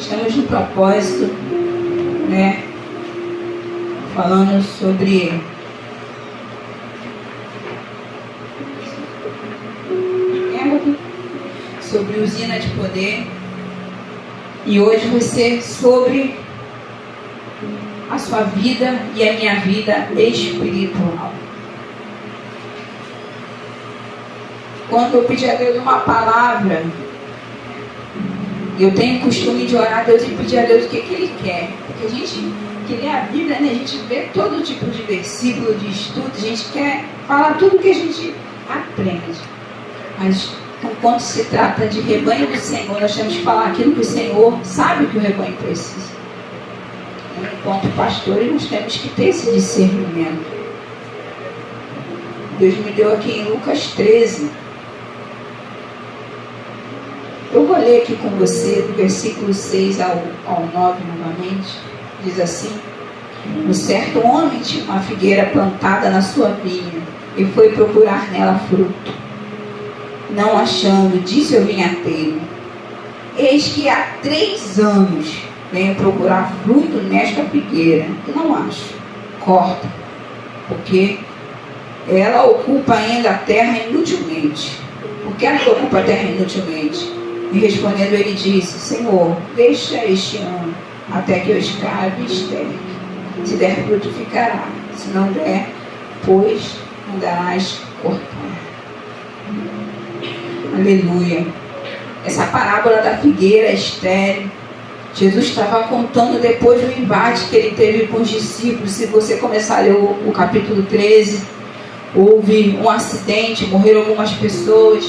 Estamos no propósito, né? Falando sobre usina de poder. E hoje vai ser sobre a sua vida e a minha vida espiritual. Quando eu pedi a Deus uma palavra, eu tenho o costume de orar a Deus e pedir a Deus o que Ele quer. Porque a gente que lê a Bíblia, né, a gente vê todo tipo de versículo, de estudo, a gente quer falar tudo que a gente aprende. Mas quando se trata de rebanho do Senhor, nós temos que falar aquilo que o Senhor sabe que o rebanho precisa. Enquanto pastores, nós temos que ter esse discernimento. Deus me deu aqui em Lucas 13. Eu vou ler aqui com você, do versículo 6 ao 9 novamente. Diz assim: um certo homem tinha uma figueira plantada na sua vinha e foi procurar nela fruto. Não achando, disse ao vinhateiro: eis que há 3 anos venho procurar fruto nesta figueira e não acho. Corta, porque ela ocupa ainda a terra inutilmente. Por que ela ocupa a terra inutilmente? E respondendo ele disse: Senhor, deixa este ano até que eu escave e esterque. Se der fruto, ficará. Se não der, pois mandarás cortar. Aleluia. Essa parábola da figueira estéril, Jesus estava contando depois do embate que ele teve com os discípulos. Se você começar a ler o capítulo 13, houve um acidente, morreram algumas pessoas,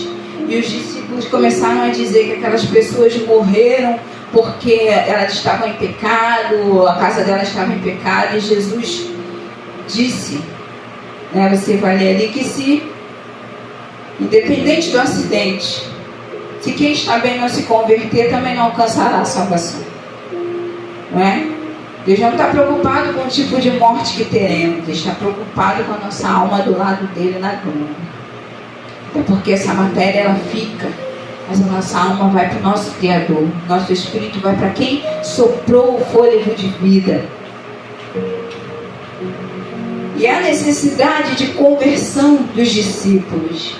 e os discípulos começaram a dizer que aquelas pessoas morreram porque elas estavam em pecado, a casa delas estava em pecado, e Jesus disse, né, você vai ler ali, que se, independente do acidente, se quem está bem não se converter, também não alcançará a salvação. Não é? Deus não está preocupado com o tipo de morte que teremos. Ele está preocupado com a nossa alma do lado dele na glória. É porque essa matéria ela fica, mas a nossa alma vai para o nosso Criador. Nosso espírito vai para quem soprou o fôlego de vida. E a necessidade de conversão dos discípulos.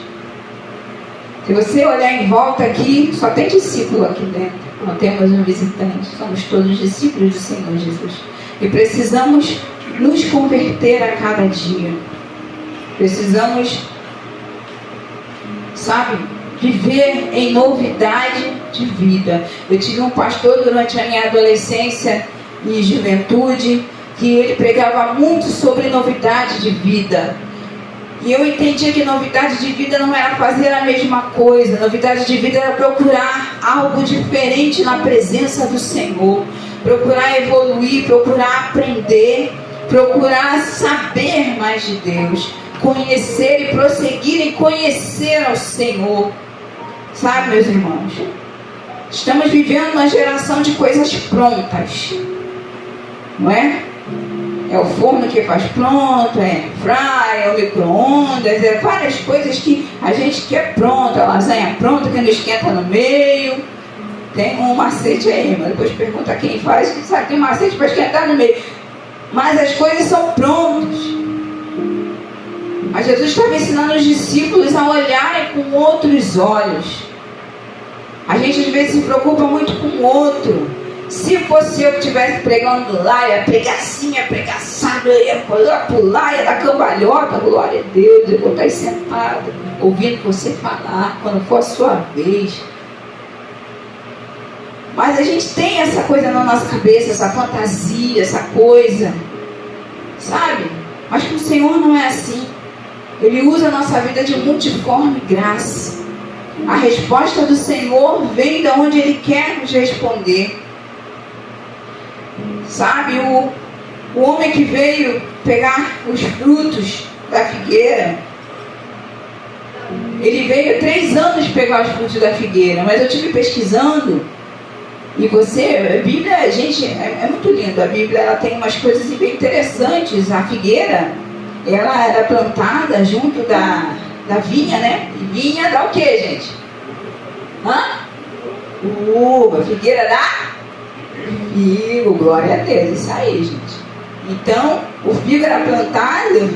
Se você olhar em volta aqui, só tem discípulo aqui dentro. Não temos um visitante. Somos todos discípulos do Senhor Jesus. E precisamos nos converter a cada dia. Precisamos, viver em novidade de vida. Eu tive um pastor durante a minha adolescência e juventude, que ele pregava muito sobre novidade de vida. E eu entendia que novidade de vida não era fazer a mesma coisa. Novidade de vida era procurar algo diferente na presença do Senhor. Procurar evoluir, procurar aprender, procurar saber mais de Deus. Conhecer e prosseguir em conhecer ao Senhor. Sabe, meus irmãos? Estamos vivendo uma geração de coisas prontas. Não é? É o forno que faz pronto, é fry, é o micro-ondas, é várias coisas que a gente quer pronto, a lasanha pronta, que não esquenta no meio. Tem um macete aí, mas depois pergunta quem faz, que sabe que tem macete para esquentar no meio. Mas as coisas são prontas. Mas Jesus estava ensinando os discípulos a olharem com outros olhos. A gente às vezes se preocupa muito com o outro. Se fosse eu que estivesse pregando lá, ia pregar assim, ia pregar assado, ia pular, ia dar cambalhota, glória a Deus, eu vou estar aí sentado, ouvindo você falar, quando for a sua vez. Mas a gente tem essa coisa na nossa cabeça, essa fantasia, essa coisa, sabe? Mas com o Senhor não é assim. Ele usa a nossa vida de multiforme graça. A resposta do Senhor vem de onde Ele quer nos responder. Sabe, o homem que veio pegar os frutos da figueira, ele veio 3 anos pegar os frutos da figueira, mas eu estive pesquisando, e a Bíblia, gente, é muito lindo. A Bíblia ela tem umas coisas bem interessantes. A figueira, ela era plantada junto da vinha, né? E vinha dá o que, gente? Uva, figueira dá Figo, glória a Deus, isso aí, gente. Então, o figo era plantado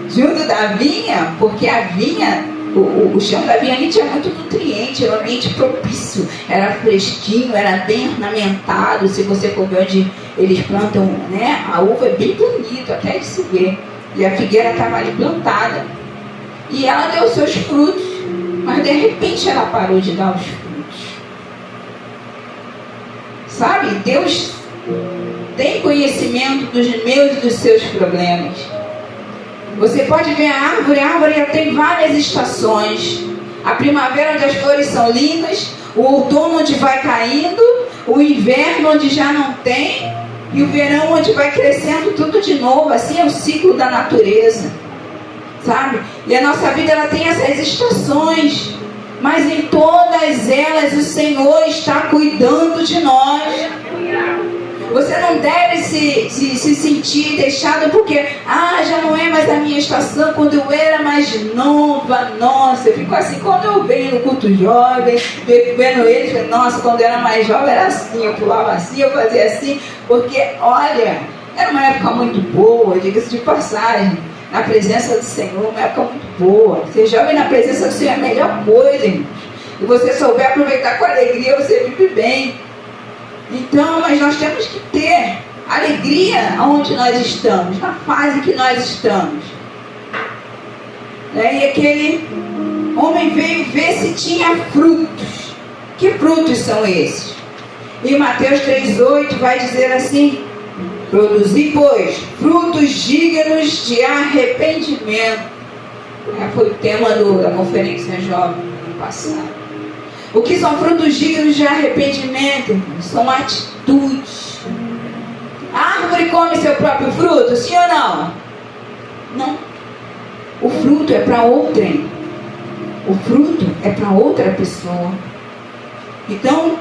junto da vinha, porque a vinha, o chão da vinha ali tinha muito nutriente, era um ambiente propício, era fresquinho, era bem ornamentado. Se você for ver onde eles plantam, né, a uva é bem bonito, até de se ver. E a figueira estava ali plantada. E ela deu seus frutos, mas de repente ela parou de dar os frutos. Sabe, Deus tem conhecimento dos meus e dos seus problemas. Você pode ver a árvore já tem várias estações. A primavera, onde as flores são lindas, o outono, onde vai caindo, o inverno, onde já não tem, e o verão, onde vai crescendo tudo de novo. Assim é o ciclo da natureza, sabe? E a nossa vida, ela tem essas estações, mas em todas elas o Senhor está cuidando de nós. Você não deve se sentir deixado porque já não é mais a minha estação. Quando eu era mais nova, nossa, eu fico assim, quando eu venho no culto jovem, vendo eles, nossa, quando eu era mais jovem era assim, eu pulava assim, eu fazia assim, porque olha, era uma época muito boa, diga-se de passagem, na presença do Senhor, uma época muito boa. Ser jovem na presença do Senhor é a melhor coisa, irmãos. E você souber aproveitar com alegria, você vive bem. Então, mas nós temos que ter alegria onde nós estamos, na fase que nós estamos. E aquele homem veio ver se tinha frutos. Que frutos são esses? E Mateus 3,8 vai dizer assim: produzi, pois, frutos dignos de arrependimento. Foi o tema da conferência jovem do passado. O que são frutos dignos de arrependimento? São atitudes. A árvore come seu próprio fruto, sim ou não? Não. O fruto é para outrem. O fruto é para outra pessoa. Então,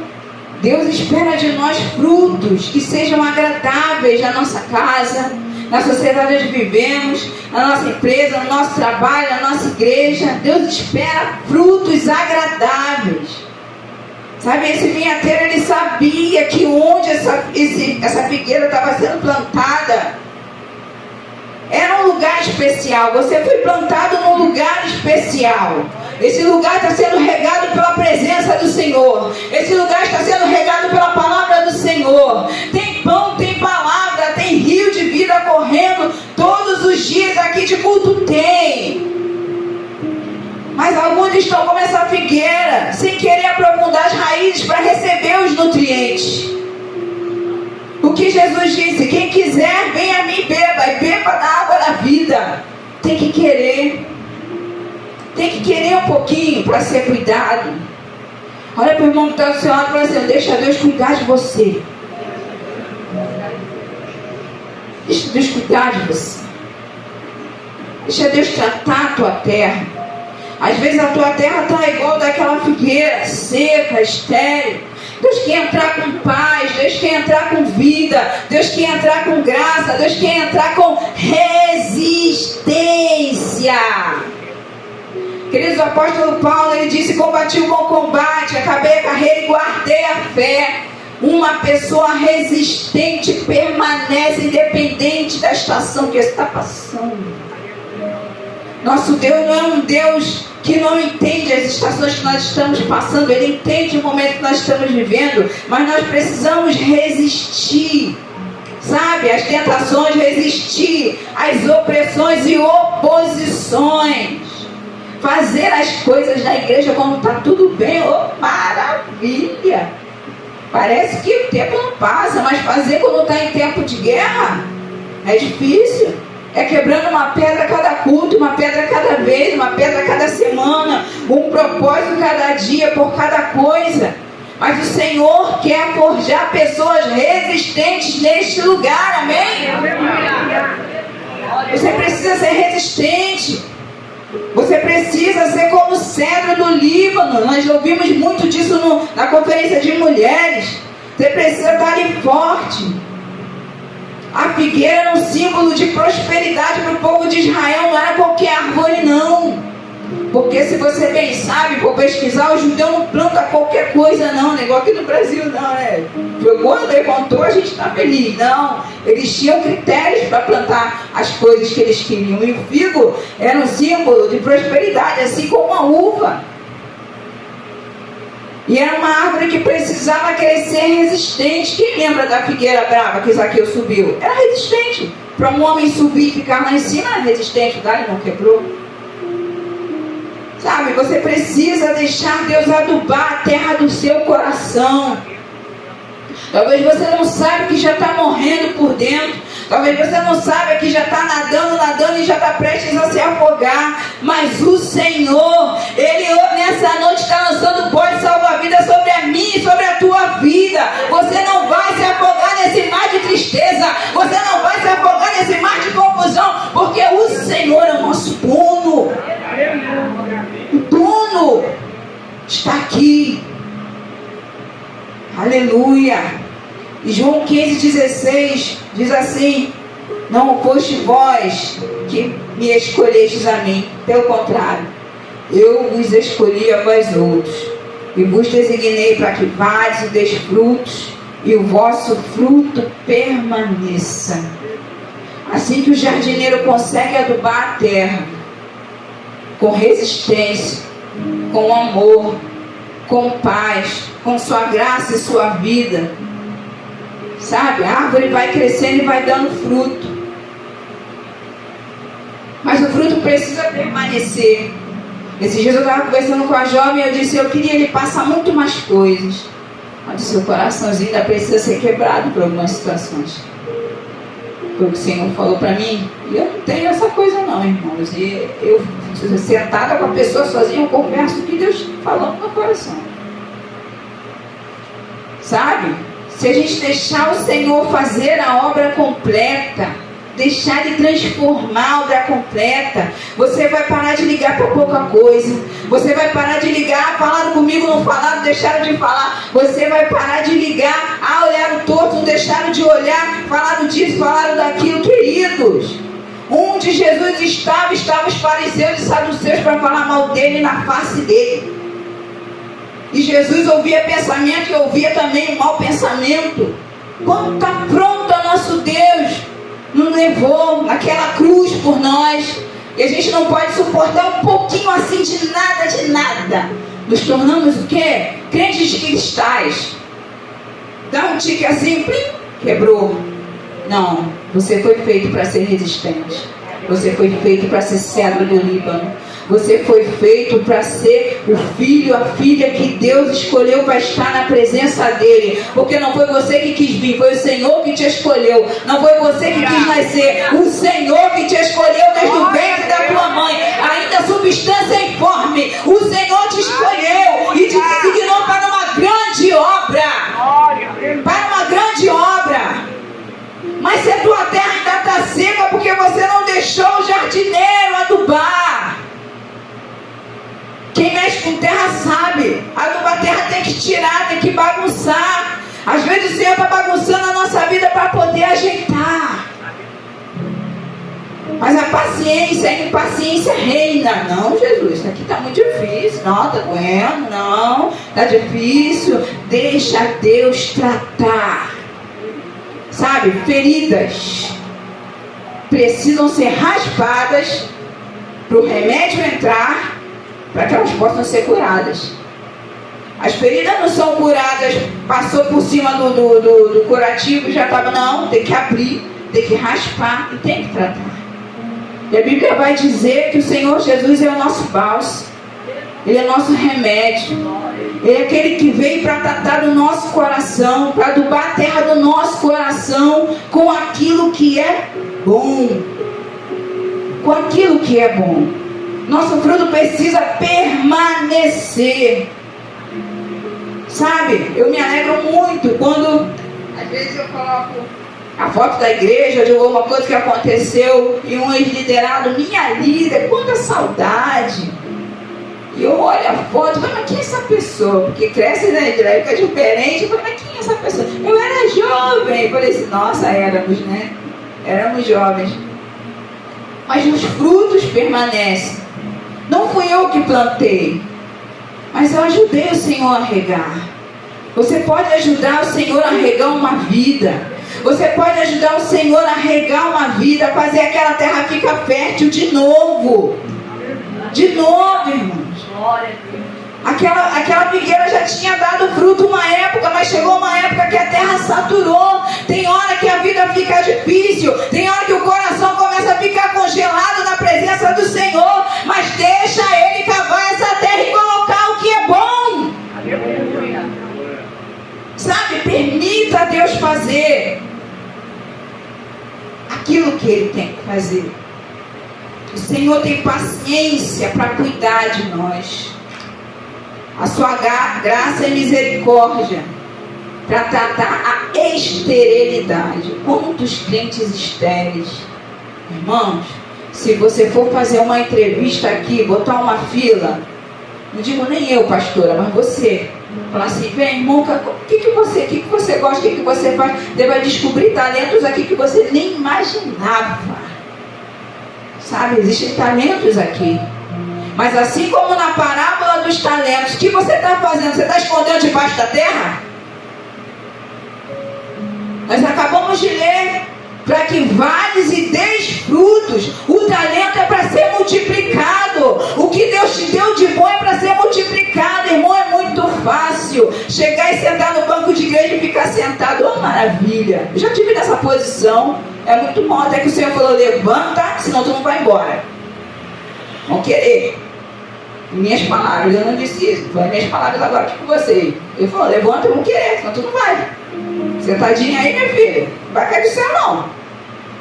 Deus espera de nós frutos que sejam agradáveis na nossa casa, na sociedade onde vivemos, na nossa empresa, no nosso trabalho, na nossa igreja. Deus espera frutos agradáveis. Sabe, esse vinhateiro, ele sabia que onde essa figueira estava sendo plantada era um lugar especial. Você foi plantado num lugar especial. Esse lugar está sendo regado pela presença do Senhor. Esse lugar está sendo regado pela palavra do Senhor. Tem pão, tem palavra, tem rio de vida correndo todos os dias aqui de culto. Tem. Mas alguns estão como essa figueira, sem querer aprofundar as raízes para receber os nutrientes. O que Jesus disse: quem quiser, venha a mim e beba, e beba da água da vida. Tem que querer. Tem que querer um pouquinho para ser cuidado. Olha para o irmão que está do seu lado e fala assim: deixa Deus cuidar de você. Deixa Deus cuidar de você. Deixa Deus tratar a tua terra. Às vezes a tua terra está igual daquela figueira, seca, estéril. Deus quer entrar com paz, Deus quer entrar com vida, Deus quer entrar com graça, Deus quer entrar com resistência. Queridos, o apóstolo Paulo, ele disse: combati o bom combate, acabei a carreira e guardei a fé. Uma pessoa resistente permanece independente da estação que está passando. Nosso Deus não é um Deus que não entende as estações que nós estamos passando. Ele entende o momento que nós estamos vivendo, mas nós precisamos resistir, sabe, às tentações, resistir às opressões e oposições, fazer as coisas na igreja quando está tudo bem. Oh, maravilha! Parece que o tempo não passa, mas fazer quando está em tempo de guerra é difícil. É quebrando uma pedra a cada culto, uma pedra a cada vez, uma pedra a cada semana, um propósito cada dia por cada coisa. Mas o Senhor quer forjar pessoas resistentes neste lugar, amém? Você precisa ser resistente. Você precisa ser como o cedro do Líbano. Nós ouvimos muito disso na conferência de mulheres. Você precisa estar ali forte. A figueira era um símbolo de prosperidade para o povo de Israel. Não era qualquer árvore, não. Porque se você bem sabe, por pesquisar, o judeu não planta qualquer coisa não, igual aqui no Brasil não, né? Jogou, levantou, a gente está feliz. Não, eles tinham critérios para plantar as coisas que eles queriam. E o figo era um símbolo de prosperidade, assim como a uva. E era uma árvore que precisava crescer resistente. Quem lembra da figueira brava que Zaqueu subiu? Era resistente. Para um homem subir e ficar lá em cima, era resistente. O galho não quebrou. Sabe, você precisa deixar Deus adubar a terra do seu coração. Talvez você não saiba que já está morrendo por dentro. Talvez você não saiba que já está nadando e já está prestes a se afogar. Mas o Senhor, Ele nessa noite está lançando pós salva-vida sobre a minha e sobre a tua vida. Você não vai se afogar nesse mar de tristeza. Você não vai se afogar nesse mar de confusão. Porque o Senhor é o nosso dono. O dono está aqui. Aleluia. E João 15,16 diz assim: não foste vós que me escolhestes a mim, pelo contrário, eu vos escolhi a vós outros, e vos designei para que vades e deis frutos, e o vosso fruto permaneça. Assim que o jardineiro consegue adubar a terra, com resistência, com amor, com paz, com sua graça e sua vida, sabe, a árvore vai crescendo e vai dando fruto. Mas o fruto precisa permanecer. Esses dias eu estava conversando com a jovem e eu disse: eu queria lhe passar muito mais coisas, mas o seu coraçãozinho ainda precisa ser quebrado por algumas situações. Foi o que o Senhor falou para mim. E eu não tenho essa coisa não, irmãos. E eu, sentada com a pessoa sozinha, eu converso o que Deus falou no meu coração. Sabe? Se a gente deixar o Senhor fazer a obra completa, deixar de transformar a obra completa, você vai parar de ligar para pouca coisa. Você vai parar de ligar: falaram comigo, não falaram, deixaram de falar. Você vai parar de ligar: olharam torto, não deixaram de olhar, falaram disso, falaram daquilo. Queridos, onde Jesus estavam os fariseus e saduceus para falar mal dele na face dele. E Jesus ouvia pensamento e ouvia também o mau pensamento. Quando está pronto o nosso Deus, nos levou naquela cruz por nós. E a gente não pode suportar um pouquinho assim de nada. Nos tornamos o quê? Crentes de cristais. Dá um tique assim, plim, quebrou. Não, você foi feito para ser resistente. Você foi feito para ser cedro do Líbano. Você foi feito para ser o filho, a filha que Deus escolheu para estar na presença dele. Porque não foi você que quis vir, foi o Senhor que te escolheu. Não foi você que quis nascer, o Senhor que te escolheu desde o ventre da tua mãe, ainda substância informe. O Senhor te escolheu e te designou para uma grande obra. Para uma grande obra. Mas se a tua terra ainda está seca, porque você não deixou o jardineiro adubar. Quem mexe com terra sabe. Adubar a terra tem que tirar, tem que bagunçar. Às vezes o Senhor está bagunçando a nossa vida para poder ajeitar. Mas a paciência, a impaciência reina. Não, Jesus, isso aqui está muito difícil. Não, está doendo. Não, está difícil. Deixa Deus tratar. Sabe, feridas precisam ser raspadas para o remédio entrar, para que elas possam ser curadas. As feridas não são curadas, passou por cima do curativo, já estava, não, tem que abrir, tem que raspar e tem que tratar. E a Bíblia vai dizer que o Senhor Jesus é o nosso bálsamo, Ele é nosso remédio, Ele é aquele que veio para tratar do nosso coração, para adubar a terra do nosso coração com aquilo que é bom. Com aquilo que é bom. Nosso fruto precisa permanecer. Sabe, eu me alegro muito quando às vezes eu coloco a foto da igreja de alguma coisa que aconteceu e um ex-liderado, minha líder, quanta saudade. E eu olho a foto, mas quem é essa pessoa? Porque cresce, né, de época diferente, mas quem é essa pessoa? Eu era jovem, eu falei assim, nossa, éramos, né? Éramos jovens. Mas os frutos permanecem. Não fui eu que plantei, mas eu ajudei o Senhor a regar. Você pode ajudar o Senhor a regar uma vida. Você pode ajudar o Senhor a regar uma vida, a fazer aquela terra ficar fértil de novo. De novo, irmãos. Aquela figueira já tinha dado fruto uma época, mas chegou uma época que a terra saturou. Tem hora que a vida fica difícil, tem hora que o coração começa a ficar congelado na presença do Senhor, mas deixa Ele cavar essa terra e colocar o que é bom. Sabe, permita Deus fazer aquilo que Ele tem que fazer. O Senhor tem paciência para cuidar de nós. A sua graça e misericórdia para tratar a esterilidade. Quantos crentes estéreis, irmãos, se você for fazer uma entrevista aqui, botar uma fila, não digo nem eu, pastora, mas você, falar assim, vem irmão, o que você gosta, o que você faz? Você vai descobrir talentos aqui que você nem imaginava. Sabe, existem talentos aqui. Mas assim como na parábola dos talentos, o que você está fazendo? Você está escondendo debaixo da terra? Nós acabamos de ler, para que vales e deis frutos. O talento é para ser multiplicado. O que Deus te deu de bom é para ser multiplicado. Irmão, é muito fácil chegar e sentar no banco de igreja e ficar sentado. Oh, maravilha, eu já tive nessa posição. É muito bom, até que o Senhor falou, levanta, senão tu não vai embora. Vão querer. Minhas palavras, eu não disse isso. Foi minhas palavras agora aqui com vocês. Ele falou, levanta, vão querer, senão tu não vai. Sentadinha aí, minha filha, não vai cair do céu não.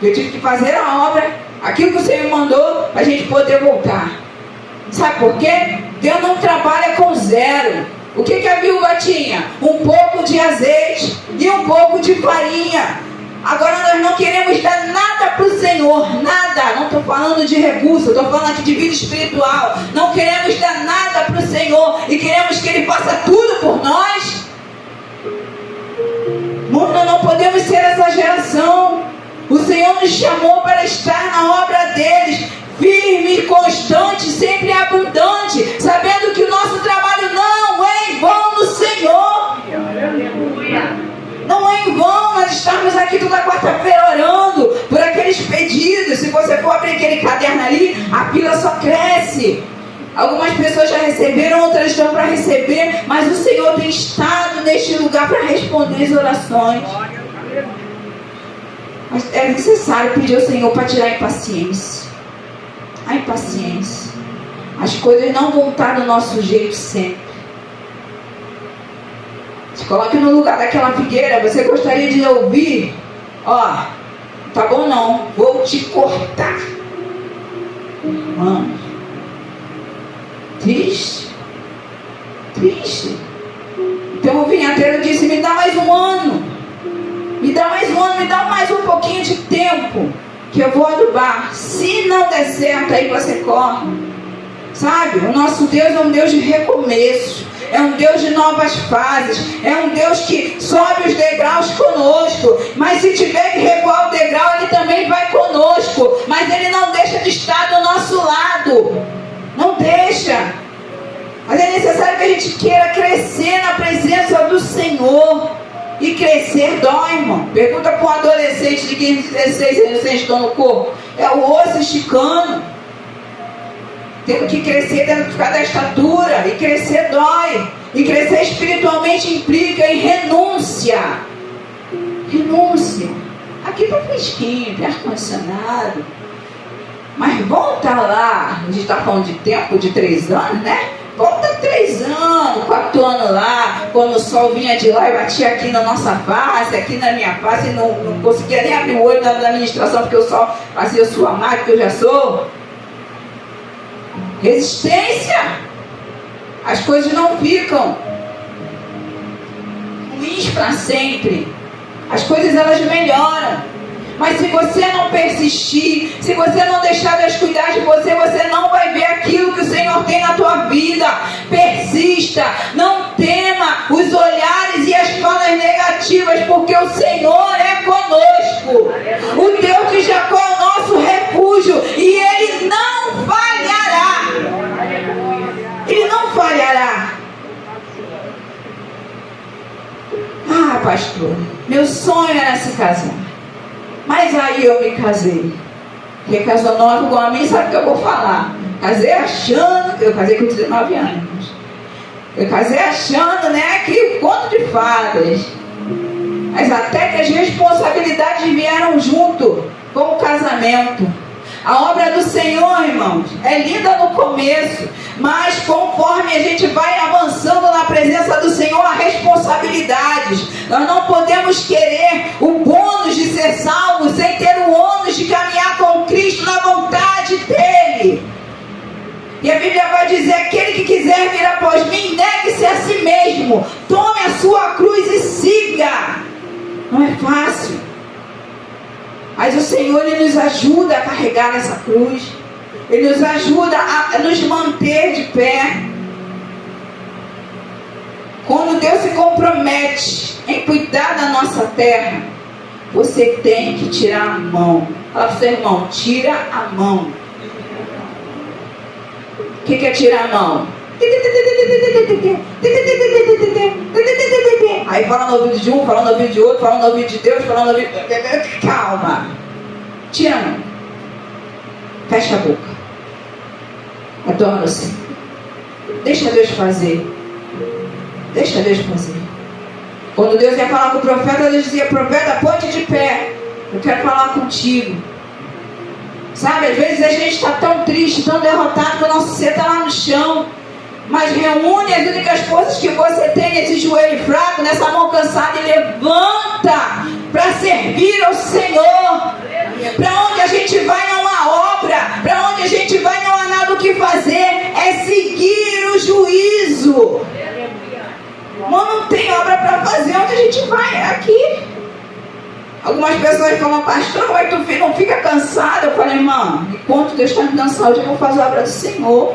Eu tive que fazer a obra, aquilo que o Senhor mandou, para a gente poder voltar. Sabe por quê? Deus não trabalha com zero. O que a viúva tinha? Um pouco de azeite e um pouco de farinha. Agora nós não queremos dar nada para o Senhor, nada. Não estou falando de recurso, estou falando aqui de vida espiritual. Não queremos dar nada para o Senhor e queremos que Ele faça tudo por nós. Nós não podemos ser essa geração. O Senhor nos chamou para estar na obra deles, firme, constante, sempre abundante, sabendo que o nosso trabalho não é em vão no Senhor. Não é em vão nós estarmos aqui toda quarta-feira orando por aqueles pedidos. Se você for abrir aquele caderno ali, a fila só cresce. Algumas pessoas já receberam, outras estão para receber, mas o Senhor tem estado neste lugar para responder as orações. Mas é necessário pedir ao Senhor para tirar a impaciência. A impaciência. As coisas não vão estar do nosso jeito sempre. Se coloque no lugar daquela figueira. Você gostaria de ouvir? Ó, tá bom não, vou te cortar. Mano, triste. Então o vinhateiro disse, me dá mais um ano. Me dá mais um ano, me dá mais um pouquinho de tempo, que eu vou adubar. Se não der certo, aí você corre. Sabe, o nosso Deus é um Deus de recomeço. É um Deus de novas fases. É um Deus que sobe os degraus conosco. Mas se tiver que recuar o degrau, Ele também vai conosco. Mas Ele não deixa de estar do nosso lado. Não deixa. Mas é necessário que a gente queira crescer na presença do Senhor. E crescer dói, irmão. Pergunta para um adolescente de 15, 16 anos, vocês estão no corpo. É o osso esticando. Temos que crescer dentro da estatura. E crescer dói. E crescer espiritualmente implica em renúncia. Renúncia. Aqui está fresquinho, tem ar-condicionado. Mas volta lá. A gente está falando de tempo de 3 anos, né? Volta 3 anos, 4 anos lá. Quando o sol vinha de lá e batia aqui na nossa face, aqui na minha face. E não conseguia nem abrir o olho da administração, porque o sol fazia sua máquina, que eu já sou. Resistência. As coisas não ficam ruins para sempre. As coisas elas melhoram. Mas se você não persistir, se você não deixar Deus cuidar de você, você não vai ver aquilo que o Senhor tem na tua vida. Persista, não tema os olhares e as falas negativas, porque o Senhor é conosco. O Deus de Jacó é o nosso refúgio e Ele não falhará. pastor, meu sonho era se casar. Mas aí eu me casei. Quem casou nova igual a mim sabe o que eu vou falar. Casei achando, eu casei com 19 anos. Eu casei achando, né, que conto de fadas. Mas até que as responsabilidades vieram junto com o casamento. A obra do Senhor, irmãos, é linda no começo, mas conforme a gente vai avançando na presença do Senhor, há responsabilidades. Nós não podemos querer o bônus de ser salvo sem ter o ônus de caminhar com Cristo na vontade dEle. E a Bíblia vai dizer: aquele que quiser vir após mim, negue-se a si mesmo, tome a sua cruz e siga. Não é fácil, mas o Senhor, Ele nos ajuda a carregar essa cruz. Ele nos ajuda a nos manter de pé. Quando Deus se compromete em cuidar da nossa terra, você tem que tirar a mão. Fala para o seu irmão: tira a mão. O que é tirar a mão? Aí fala no ouvido de um, fala no ouvido de outro, fala no ouvido de Deus, fala no ouvido... Calma. Tira a mão. Fecha a boca. Adora-se. Deixa Deus fazer. Deixa Deus fazer. Quando Deus ia falar com o profeta, Deus dizia: profeta, ponte de pé. Eu quero falar contigo. Sabe, às vezes a gente está tão triste, tão derrotado, que o nosso ser está lá no chão. Mas reúne as únicas forças que você tem nesse joelho fraco, nessa mão cansada, e levanta para servir ao Senhor. Para onde a gente vai não há obra, para onde a gente vai não há nada o que fazer, é seguir o juízo. Mas não tem obra para fazer, onde a gente vai? É aqui. Algumas pessoas falam: pastor, mas tu não fica cansado? Eu falei: irmão, enquanto Deus está me dando saúde, eu vou fazer a obra do Senhor.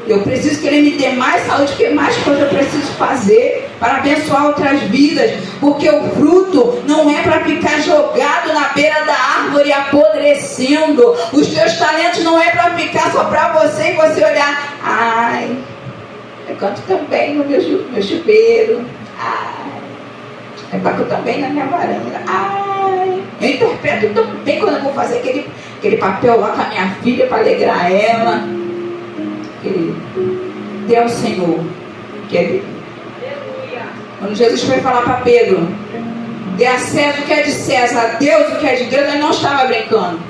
Eu preciso que Ele me dê mais saúde, porque mais coisa eu preciso fazer para abençoar outras vidas. Porque o fruto não é para ficar jogado na beira da árvore apodrecendo. Os teus talentos não é para ficar só para você e você olhar: ai, eu canto também no meu chuveiro. Ai, eu toco também na minha varanda. Ai, eu interpreto tão bem quando eu vou fazer aquele papel lá com a minha filha para alegrar ela. Dê ao Senhor que é dele. Quando Jesus foi falar para Pedro: dê a César o que é de César, a Deus o que é de Deus, ele não estava brincando.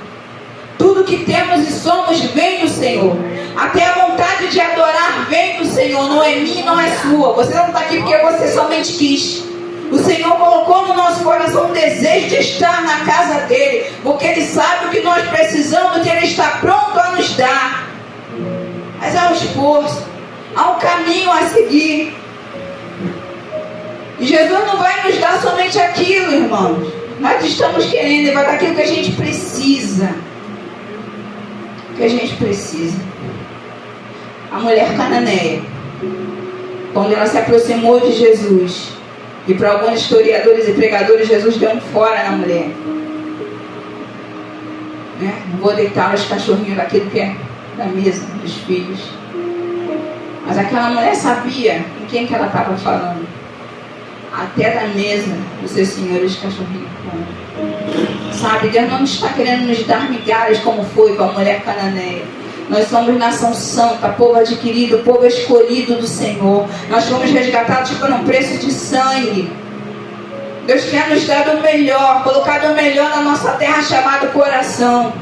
Tudo que temos e somos vem do Senhor. Até a vontade de adorar vem do Senhor. Não é minha, não é sua. Você não está aqui porque você somente quis. O Senhor colocou no nosso coração um desejo de estar na casa dele, porque Ele sabe o que nós precisamos, que Ele está pronto a nos dar. Mas há um esforço, há um caminho a seguir. E Jesus não vai nos dar somente aquilo, irmãos. Nós estamos querendo, Ele vai dar aquilo que a gente precisa. O que a gente precisa. A mulher cananeia, quando ela se aproximou de Jesus, e para alguns historiadores e pregadores, Jesus deu um fora na mulher. Não vou deitar os cachorrinhos daquilo que é da mesa dos filhos. Mas aquela mulher sabia com quem que ela estava falando. Até da mesa dos seus senhores cachorrinhos. Sabe, Deus não está querendo nos dar migalhas como foi com a mulher cananeia. Nós somos nação santa, povo adquirido, povo escolhido do Senhor. Nós fomos resgatados por um preço de sangue. Deus quer nos dar o melhor, colocado o melhor na nossa terra chamado coração.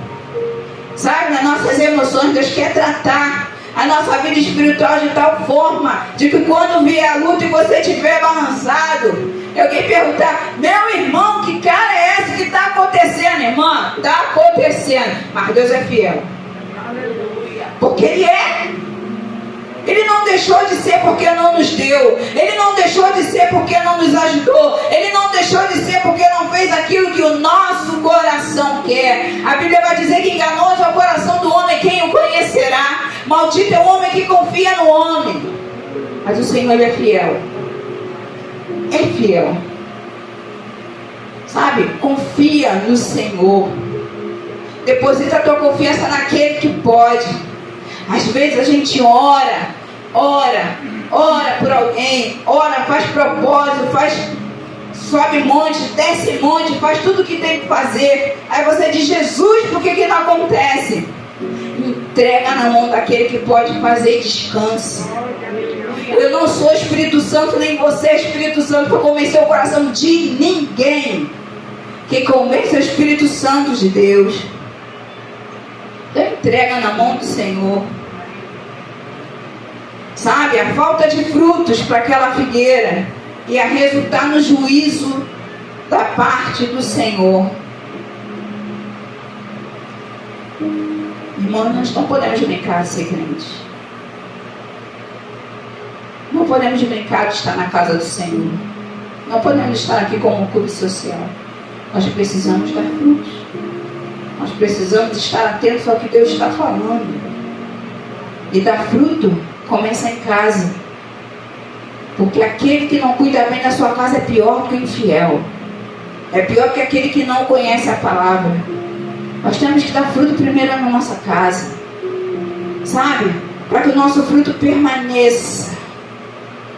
Sabe, nas nossas emoções, Deus quer tratar a nossa vida espiritual de tal forma, de que quando vier a luta e você estiver balançado, alguém perguntar: meu irmão, que cara é esse que está acontecendo? Irmã, está acontecendo, mas Deus é fiel. Porque Ele é. Ele não deixou de ser porque não nos deu. Ele não deixou de ser porque não nos ajudou. Ele não deixou de ser porque não fez aquilo que o nosso coração quer. A Bíblia vai dizer que enganoso é o coração do homem, quem o conhecerá? Maldito é o homem que confia no homem. Mas o Senhor, Ele é fiel. É fiel. Sabe? Confia no Senhor. Deposita a tua confiança naquele que pode. Às vezes a gente ora por alguém, ora, faz propósito, sobe monte, desce monte, faz tudo o que tem que fazer. Aí você diz: Jesus, por que não acontece? Entrega na mão daquele que pode fazer e descanse. Eu não sou Espírito Santo, nem você é Espírito Santo para convencer o coração de ninguém. Quem convence é o Espírito Santo de Deus. Então entrega na mão do Senhor. Sabe, a falta de frutos para aquela figueira ia resultar no juízo da parte do Senhor. Irmãos, nós não podemos brincar de ser crente. Não podemos brincar de estar na casa do Senhor. Não podemos estar aqui como um clube social. Nós precisamos dar frutos. Nós precisamos estar atentos ao que Deus está falando. E dar fruto começa em casa. Porque aquele que não cuida bem da sua casa é pior que o infiel. É pior que aquele que não conhece a palavra. Nós temos que dar fruto primeiro na nossa casa. Sabe? Para que o nosso fruto permaneça.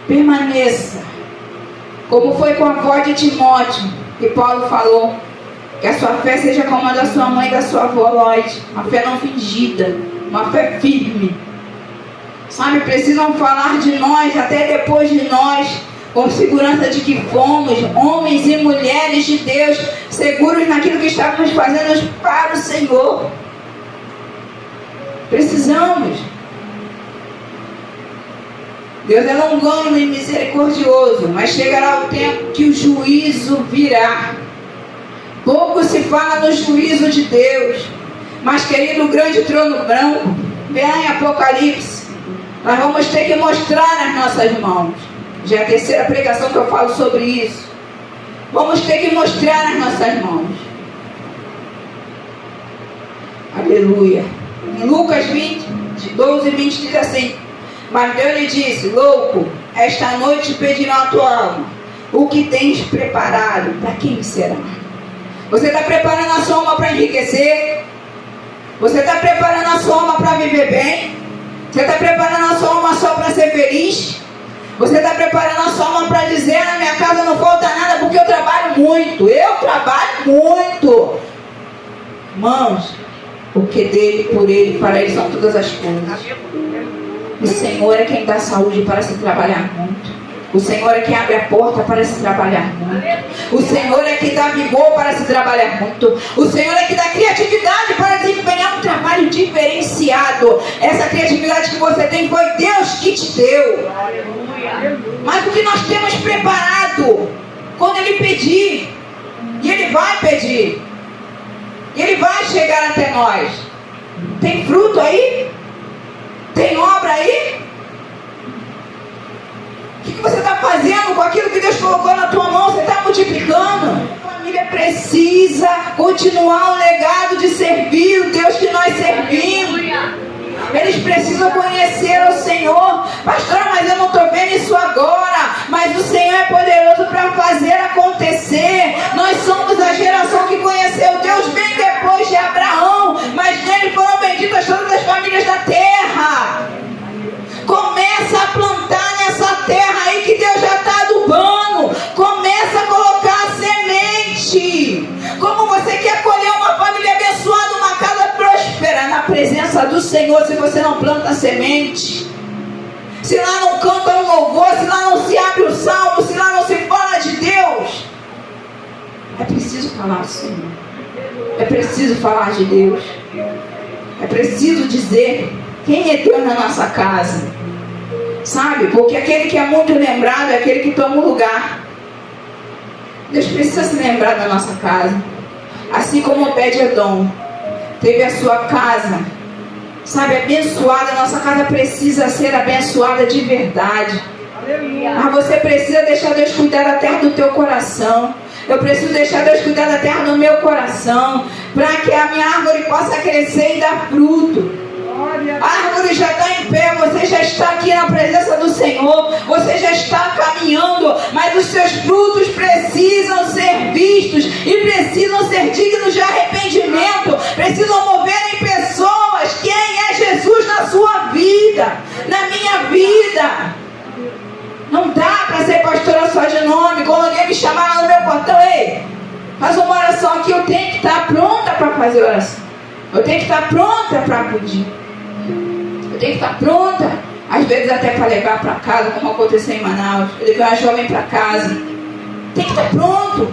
Permaneça. Como foi com a avó de Timóteo, que Paulo falou. Que a sua fé seja como a da sua mãe e da sua avó Lloyd. Uma fé não fingida. Uma fé firme. Sabe, precisam falar de nós até depois de nós, com segurança de que fomos homens e mulheres de Deus, seguros naquilo que estávamos fazendo para o Senhor. Precisamos. Deus é longânimo e misericordioso, mas chegará o tempo que o juízo virá. Pouco se fala no juízo de Deus, mas querido, o grande trono branco, vem em Apocalipse. Nós vamos ter que mostrar nas nossas mãos. Já é a terceira pregação que eu falo sobre isso. Vamos ter que mostrar nas nossas mãos. Aleluia. Em Lucas 20, de 12 e 20 diz assim: mas Deus lhe disse: louco, esta noite pedirão a tua alma. O que tens preparado, para quem será? Você está preparando a sua alma para enriquecer? Você está preparando a sua alma para viver bem? Você está preparando a sua alma só para ser feliz? Você está preparando a sua alma para dizer: na minha casa não falta nada porque eu trabalho muito. Eu trabalho muito. Irmãos, porque dele, por ele, para ele são todas as coisas. O Senhor é quem dá saúde para se trabalhar muito. O Senhor é quem abre a porta para se trabalhar muito. O Senhor é quem dá vigor para se trabalhar muito. O Senhor é que dá criatividade para desempenhar um trabalho diferenciado. Essa criatividade que você tem foi Deus que te deu. Mas o que nós temos preparado quando Ele pedir, e Ele vai pedir, e Ele vai chegar até nós. Tem fruto aí? Tem obra aí? O que você está fazendo com aquilo que Deus colocou na tua mão? Você está multiplicando? A família precisa continuar o legado de servir o Deus que nós servimos. Eles precisam conhecer o Senhor. Pastor, mas eu não estou vendo isso agora. Mas o Senhor é poderoso para fazer acontecer. Nós somos a geração que conheceu Deus bem depois de Abraão. Mas nele foram benditas todas as famílias da terra. Começa a plantar nessa terra aí que Deus já está adubando. Começa a colocar a semente. Como você quer colher uma família abençoada, uma casa próspera na presença do Senhor, se você não planta a semente? Se lá não canta um louvor, se lá não se abre o salmo, se lá não se fala de Deus. É preciso falar do Senhor. É preciso falar de Deus. É preciso dizer quem é Deus na nossa casa. Sabe? Porque aquele que é muito lembrado é aquele que toma o lugar. Deus precisa se lembrar da nossa casa. Assim como Obed-Edom teve a sua casa, sabe, abençoada. A nossa casa precisa ser abençoada de verdade. Mas você precisa deixar Deus cuidar da terra do teu coração. Eu preciso deixar Deus cuidar da terra do meu coração, para que a minha árvore possa crescer e dar fruto. A árvore já está em pé, você já está aqui na presença do Senhor, você já está caminhando, mas os seus frutos precisam ser vistos e precisam ser dignos de arrependimento, precisam mover em pessoas. Quem é Jesus na sua vida, na minha vida? Não dá para ser pastora só de nome. Quando alguém me chamar lá no meu fazer oração. Eu tenho que estar pronta para acudir. Eu tenho que estar pronta, às vezes até para levar para casa, como aconteceu em Manaus. Eu levei uma jovem para casa. Tem que estar pronto.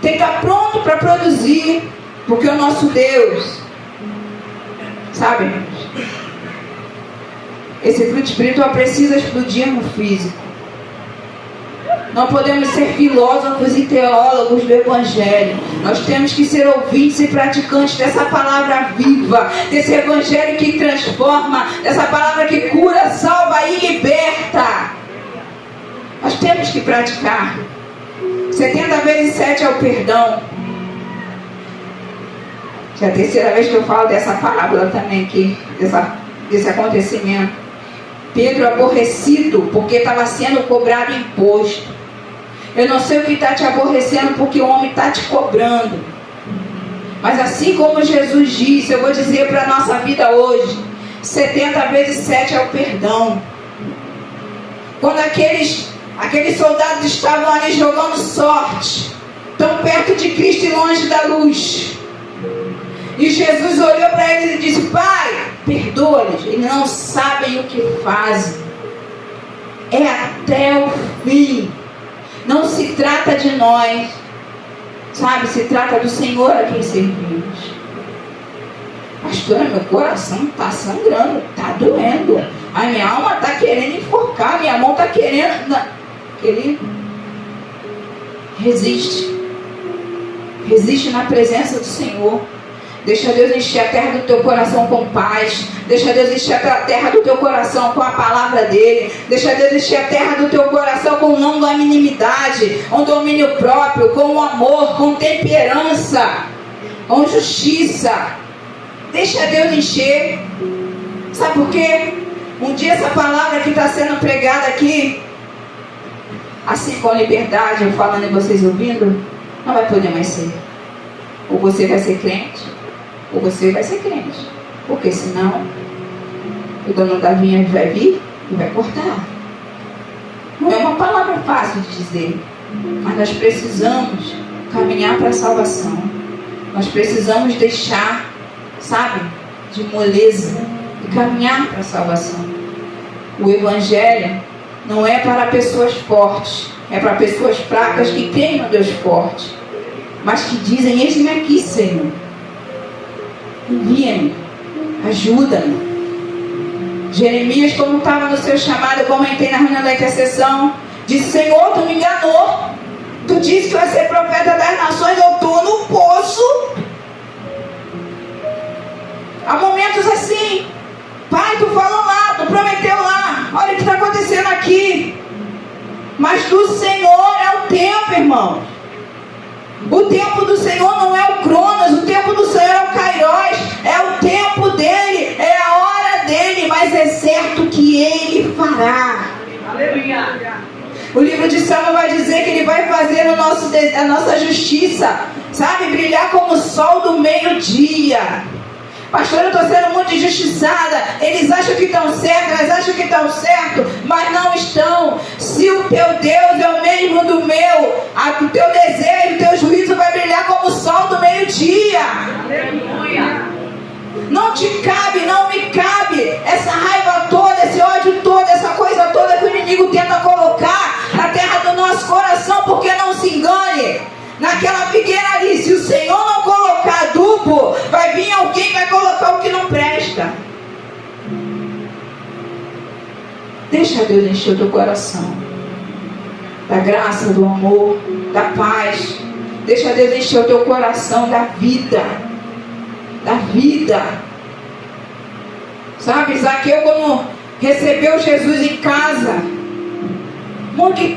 Tem que estar pronto para produzir. Porque o nosso Deus, sabe, irmãos? Esse fruto espiritual precisa explodir no físico. Não podemos ser filósofos e teólogos do Evangelho. Nós temos que ser ouvintes e praticantes dessa palavra viva, desse Evangelho que transforma, dessa palavra que cura, salva e liberta. Nós temos que praticar. 70 vezes 7 é o perdão. Já é a terceira vez que eu falo dessa parábola também aqui, desse acontecimento. Pedro aborrecido porque estava sendo cobrado imposto. Eu não sei o que está te aborrecendo porque o homem está te cobrando. Mas assim como Jesus disse, eu vou dizer para a nossa vida hoje, 70 vezes 7 é o perdão. Quando aqueles soldados estavam ali jogando sorte, tão perto de Cristo e longe da luz, e Jesus olhou para eles e disse: Pai, perdoa-lhes, eles não sabem o que fazem. É até o fim. Não se trata de nós, sabe? Se trata do Senhor a quem servimos. Pastora, meu coração está sangrando, está doendo. A minha alma está querendo enforcar, minha mão está querendo... Não. Querido, resiste. Resiste na presença do Senhor. Deixa Deus encher a terra do teu coração com paz. Deixa Deus encher a terra do teu coração com a palavra dele. Deixa Deus encher a terra do teu coração com longanimidade, com domínio próprio, com amor, com temperança, com justiça. Deixa Deus encher. Sabe por quê? Um dia essa palavra que está sendo pregada aqui, assim com liberdade, eu falando e vocês ouvindo, não vai poder mais ser. Ou você vai ser crente, ou você vai ser crente. Porque senão, o dono da vinha vai vir e vai cortar. Não é uma palavra fácil de dizer, mas nós precisamos caminhar para a salvação. Nós precisamos deixar, sabe, de moleza e caminhar para a salvação. O Evangelho não é para pessoas fortes, é para pessoas fracas que creem no Deus forte, mas que dizem: eis-me aqui, Senhor, envia-me, ajuda-me. Jeremias, como estava no seu chamado, eu comentei na reunião da intercessão, disse: Senhor, tu me enganou, tu disse que eu ia ser profeta das nações, eu estou no poço. Há momentos assim: Pai, tu falou lá, tu prometeu lá, olha o que está acontecendo aqui. Mas do Senhor é o tempo, irmão. O tempo do Senhor não é o Cronos, o tempo do Senhor é o Kairos, é o tempo dele, é a hora dele, mas é certo que ele fará. Aleluia. O livro de Salmo vai dizer que ele vai fazer a nossa justiça, sabe, brilhar como o sol do meio-dia. Pastor, eu estou sendo muito injustiçada. Eles acham que estão certos, elas acham que estão certo, mas não estão. Se o teu Deus é o mesmo do meu, o teu desejo, o teu juízo vai brilhar como o sol do meio-dia. Aleluia. Não te cabe, não me cabe essa raiva toda, esse ódio todo, essa coisa toda que o inimigo tenta colocar na terra do nosso coração, porque não se engane. Naquela figueira ali, se o Senhor não colocar adubo, vai vir alguém que vai colocar o que não presta. Deixa Deus encher o teu coração da graça, do amor, da paz. Deixa Deus encher o teu coração da vida. Da vida. Sabe, Zaqueu, quando recebeu Jesus em casa,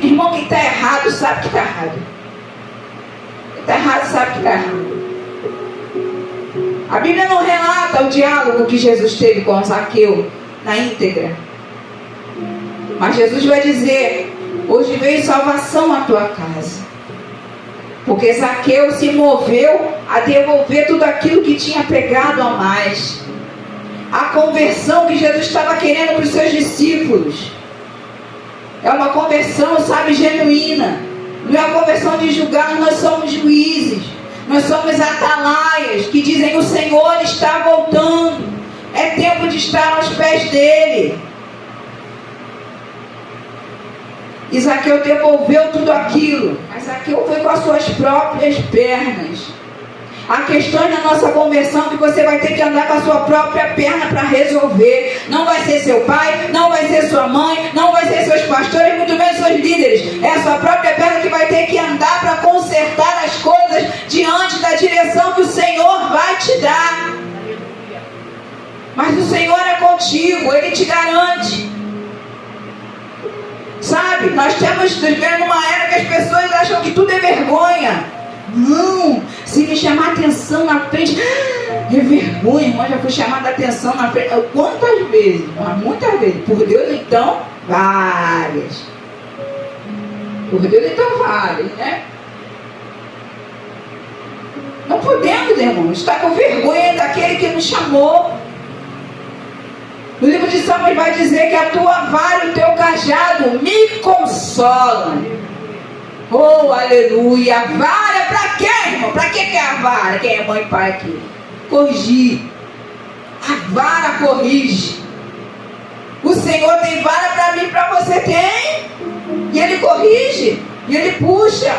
irmão que está errado, sabe que está errado. Está errado, sabe que está errado. A Bíblia não relata o diálogo que Jesus teve com Zaqueu na íntegra. Mas Jesus vai dizer: hoje veio salvação à tua casa. Porque Zaqueu se moveu a devolver tudo aquilo que tinha pegado a mais. A conversão que Jesus estava querendo para os seus discípulos é uma conversão, sabe, genuína. Não é a conversão de julgar, nós somos juízes. Nós somos atalaias que dizem: o Senhor está voltando. É tempo de estar aos pés dele. E Zaqueu devolveu tudo aquilo. Mas Zaqueu foi com as suas próprias pernas. Há questões na nossa conversão que você vai ter que andar com a sua própria perna para resolver. Não vai ser seu pai, não vai ser sua mãe, não vai ser seus pastores, muito menos seus líderes. É a sua própria perna que vai ter que andar para consertar as coisas diante da direção que o Senhor vai te dar. Mas o Senhor é contigo, Ele te garante. Sabe, nós temos vivendo uma era que as pessoas acham que tudo é vergonha. Não, se me chamar a atenção na frente, é vergonha, irmã, já fui chamada a atenção na frente. Quantas vezes? Muitas vezes. Por Deus, então, várias. Por Deus, então, várias, né? Não podemos, irmãos, estar com vergonha daquele que nos chamou. O livro de Salmos vai dizer que a tua vara e o teu cajado me consolam. Oh, aleluia. A vara para quê, irmão? Para que é a vara? Quem é mãe e pai aqui? Corrigir. A vara corrige. O Senhor tem vara para mim e para você. Tem. E Ele corrige. E Ele puxa.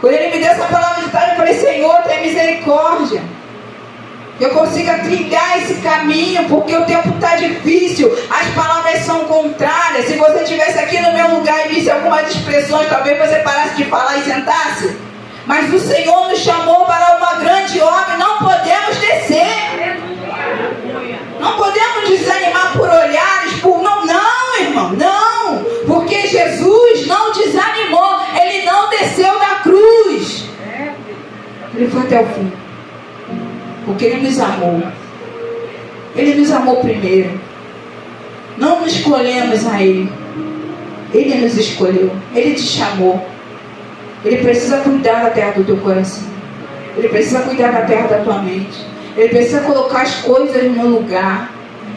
Quando Ele me deu essa palavra de tarde, eu falei: Senhor, tem misericórdia. Eu consiga trilhar esse caminho, porque o tempo está difícil, as palavras são contrárias. Se você estivesse aqui no meu lugar e visse algumas expressões, talvez você parasse de falar e sentasse. Mas o Senhor nos chamou para uma grande obra, não podemos descer. Não podemos desanimar por olhares, por não, irmão, não. Porque Jesus não desanimou, Ele não desceu da cruz. Ele foi até o fim. Porque Ele nos amou. Ele nos amou primeiro. Não nos escolhemos a Ele. Ele nos escolheu. Ele te chamou. Ele precisa cuidar da terra do teu coração. Ele precisa cuidar da terra da tua mente. Ele precisa colocar as coisas no lugar.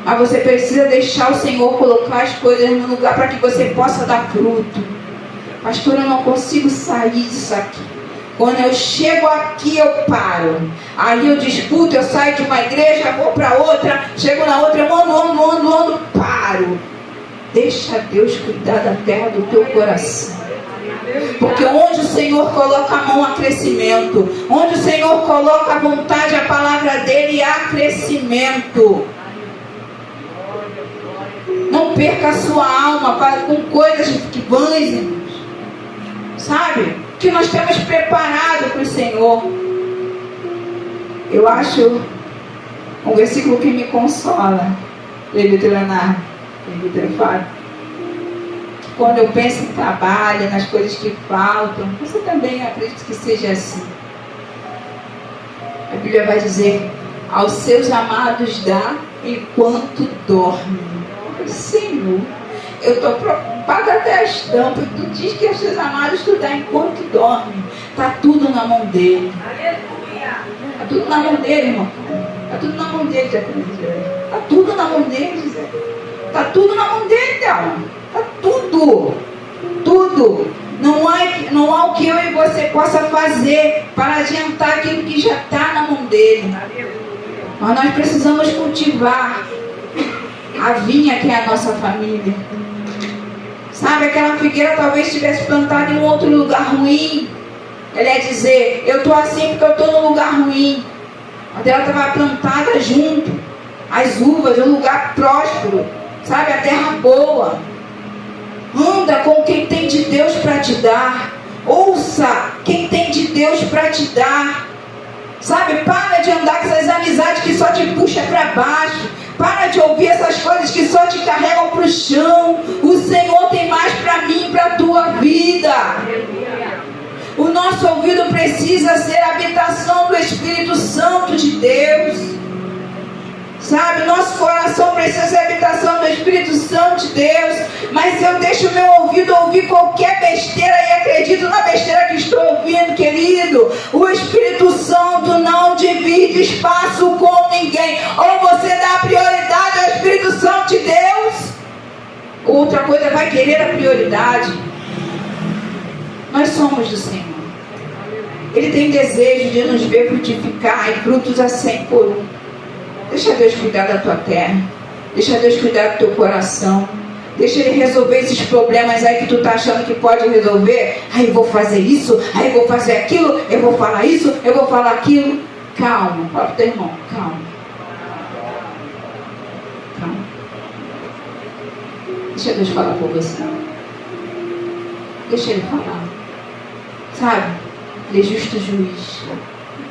Mas você precisa deixar o Senhor colocar as coisas no lugar para que você possa dar fruto. Pastor, eu não consigo sair disso aqui. Quando eu chego aqui, eu paro. Aí eu discuto, eu saio de uma igreja, vou para outra, chego na outra, eu ando, paro. Deixa Deus cuidar da terra do teu coração. Porque onde o Senhor coloca a mão, há crescimento. Onde o Senhor coloca a vontade, a palavra dele, há crescimento. Não perca a sua alma com coisas que vãs, irmãos. Sabe? Que nós temos preparado para o Senhor. Eu acho um versículo que me consola. Levita Leonardo, Levita Fábio. Quando eu penso em trabalho, nas coisas que faltam, você também acredita que seja assim. A Bíblia vai dizer: aos seus amados dá enquanto dorme. Senhor, eu estou preocupada até as tampas. Tu diz que aos seus amados tu dá enquanto dorme. Está tudo na mão dele. Está tudo na mão dele, irmão. Está tudo na mão dele, está tudo na mão dele, Zé. Está tudo na mão dele, Thelma. Está tudo. Tudo. Não há o que eu e você possa fazer para adiantar aquilo que já está na mão dele. Mas nós precisamos cultivar a vinha que é a nossa família. Sabe, aquela figueira talvez estivesse plantada em um outro lugar ruim. Ela ia dizer: eu estou assim porque eu estou num lugar ruim. Mas ela estava plantada junto. As uvas, um lugar próspero. Sabe, a terra boa. Anda com quem tem de Deus para te dar. Ouça quem tem de Deus para te dar. Sabe, para de andar com essas amizades que só te puxam para baixo. Para de ouvir essas coisas que só te carregam para o chão. O Senhor tem mais para mim e para a tua vida. O nosso ouvido precisa ser a habitação do Espírito Santo de Deus. Sabe, nosso coração precisa ser a habitação do Espírito Santo de Deus. Mas se eu deixo o meu ouvido ouvir qualquer besteira e acredito na besteira que estou ouvindo, querido, o Espírito Santo não divide espaço com ninguém. Ou você dá prioridade ao Espírito Santo de Deus, outra coisa vai querer a prioridade. Nós somos do Senhor. Ele tem desejo de nos ver frutificar e frutos a 100 por um. Deixa Deus cuidar da tua terra. Deixa Deus cuidar do teu coração. Deixa Ele resolver esses problemas aí que tu tá achando que pode resolver. Aí eu vou fazer isso, aí eu vou fazer aquilo, eu vou falar isso, eu vou falar aquilo. Calma, fala pro teu irmão, calma. Calma. Deixa Deus falar por você. Deixa Ele falar. Sabe? Ele é justo juiz.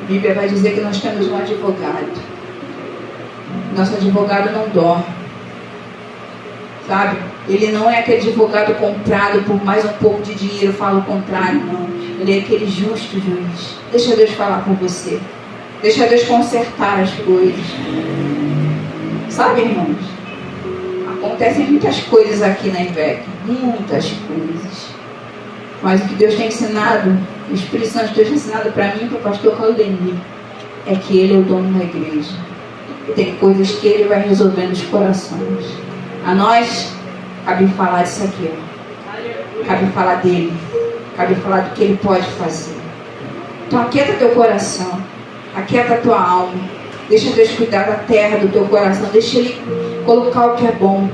A Bíblia vai dizer que nós temos um advogado. Nosso advogado não dorme. Sabe? Ele não é aquele advogado comprado por mais um pouco de dinheiro. Eu falo o contrário, não. Ele é aquele justo juiz. Deixa Deus falar por você. Deixa Deus consertar as coisas. Sabe, irmãos? Acontecem muitas coisas aqui na IVEC. Muitas coisas. Mas o que Deus tem ensinado, o Espírito Santo de Deus tem ensinado para mim e para o pastor Claudemir, é que Ele é o dono da igreja. E tem coisas que Ele vai resolver nos corações. A nós, cabe falar disso aqui, ó. Cabe falar dele. Cabe falar do que Ele pode fazer. Então aquieta teu coração. Aquieta tua alma. Deixa Deus cuidar da terra do teu coração. Deixa Ele colocar o que é bom.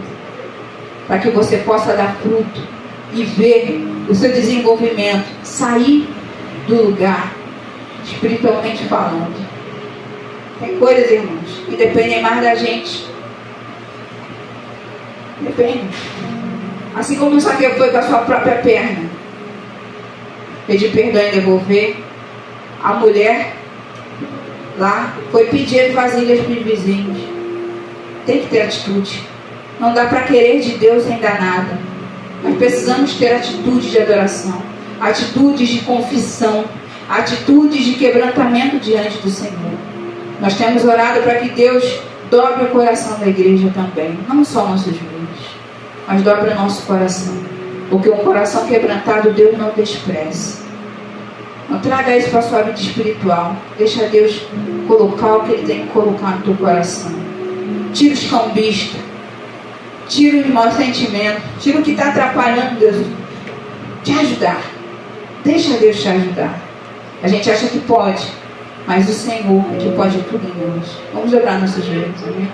Para que você possa dar fruto. E ver o seu desenvolvimento. Sair do lugar. Espiritualmente falando. Tem coisas, irmãos, que dependem mais da gente. Depende. Assim como o Zaqueu foi com a sua própria perna. Pedir perdão e devolver. A mulher lá foi pedir vasilhas para os vizinhos. Tem que ter atitude. Não dá para querer de Deus sem dar nada. Nós precisamos ter atitude de adoração. Atitudes de confissão. Atitudes de quebrantamento diante do Senhor. Nós temos orado para que Deus dobre o coração da igreja também. Não só nossos joelhos, mas dobre o nosso coração. Porque um coração quebrantado Deus não despreza. Não traga isso para a sua vida espiritual. Deixa Deus colocar o que Ele tem que colocar no teu coração. Tira os cambistas. Tira os maus sentimentos. Tira o que está atrapalhando Deus. Te ajudar. Deixa Deus te ajudar. A gente acha que pode. Mas o Senhor é que pode tudo em nós. Vamos dobrar nossos joelhos, amém?